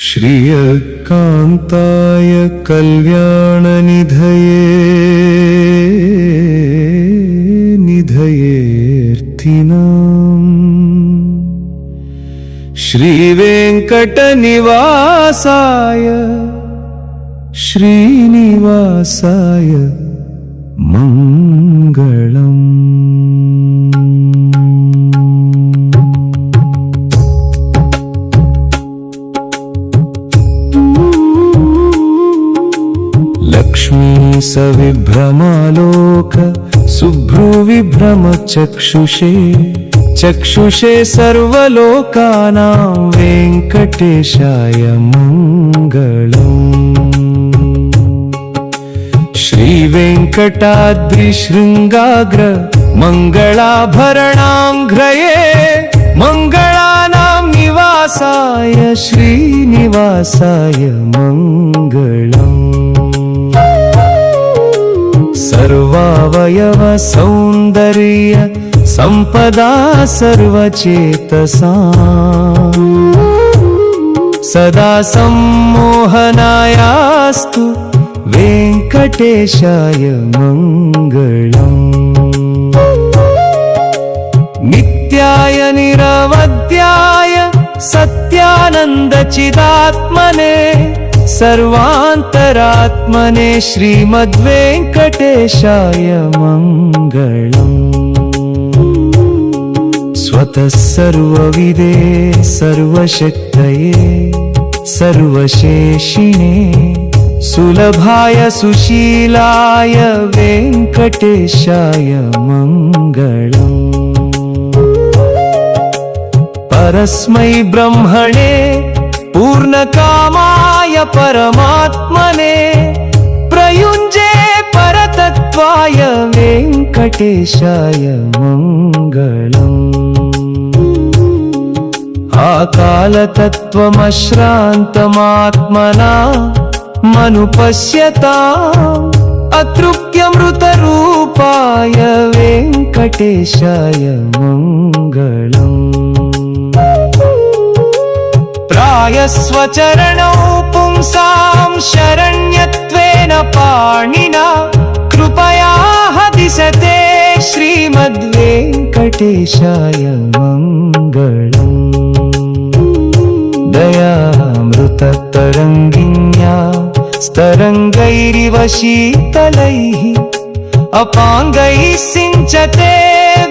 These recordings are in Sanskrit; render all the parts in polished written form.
श्रियकान्ताय कल्याणनिधये निधयेऽर्थिनाम् श्रीवेङ्कटनिवासाय श्रीनिवासाय मङ्गलम्। लक्ष्मी सविभ्रमालोक शुभ्रुविभ्रमचक्षुषे चक्षुषे सर्वलोकानां वेङ्कटेशाय मङ्गलम्। श्रीवेङ्कटाद्रिशृङ्गाग्र मङ्गलाभरणाङ्घ्रये मङ्गलानां निवासाय श्रीनिवासाय मङ्गलम्। सर्वावयव सौन्दर्य सम्पदा सर्वचेतसां सदा सम्मोहनायास्तु वेङ्कटेशाय मङ्गलम्। नित्याय निरवध्याय सत्यानन्दचिदात्मने सर्वान्तरात्मने श्रीमद्वेङ्कटेशाय मङ्गलम्। स्वतः सर्वविदे सर्वशक्तये सर्वशेषिणे सुलभाय सुशीलाय वेङ्कटेशाय मङ्गलम्। परस्मै ब्रह्मणे पूर्णकामाय परमात्मने प्रयुञ्जे परतत्त्वाय वेङ्कटेशाय मङ्गलम्। आकालतत्त्वमश्रान्तमात्मना मनुपश्यताम् अतृप्यमृतरूपाय वेङ्कटेशाय मङ्गलम्। प्रायस्वचरणौ पुंसां शरण्यत्वेन पाणिना कृपया दिशते श्रीमद्वेङ्कटेशाय मङ्गलम्। दयामृततरङ्गिन्या स्तरङ्गैरिव शीतलैः अपाङ्गैः सिञ्चते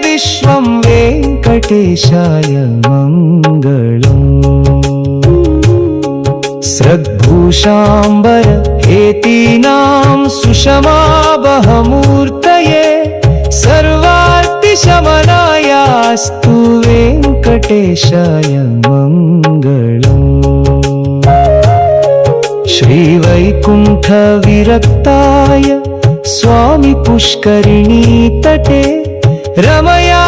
विश्वं वेङ्कटेशाय मङ्गलम्। स्रग्भूषाम्बर हेतीनां सुषमावहमूर्तये सर्वार्तिशमनायास्तु वेङ्कटेशाय मङ्गलम्। श्रीवैकुण्ठविरक्ताय स्वामी पुष्करिणीतटे रमया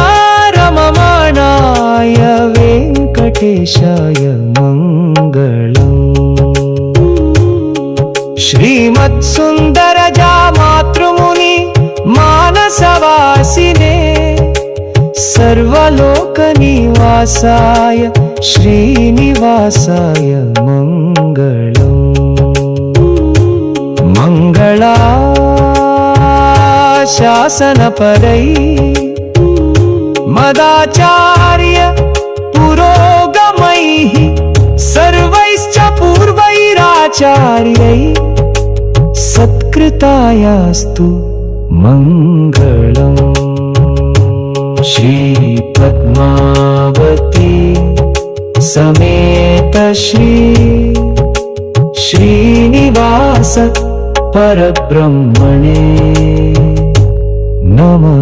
रममाणाय वेङ्कटेशाय मङ्गलम्। श्रीमत्सुन्दरजा मातृमुनि मानसवासिने सर्वलोकनिवासाय श्रीनिवासाय मङ्गलम्। मङ्गलाशासनपरैः मदाचार्य पुरोगमैः सर्वैश्च पूर्वैराचार्यैः सत्कृतायास्तु मङ्गलम्। श्रीपद्मावती समेत श्रीनिवास परब्रह्मणे नमः।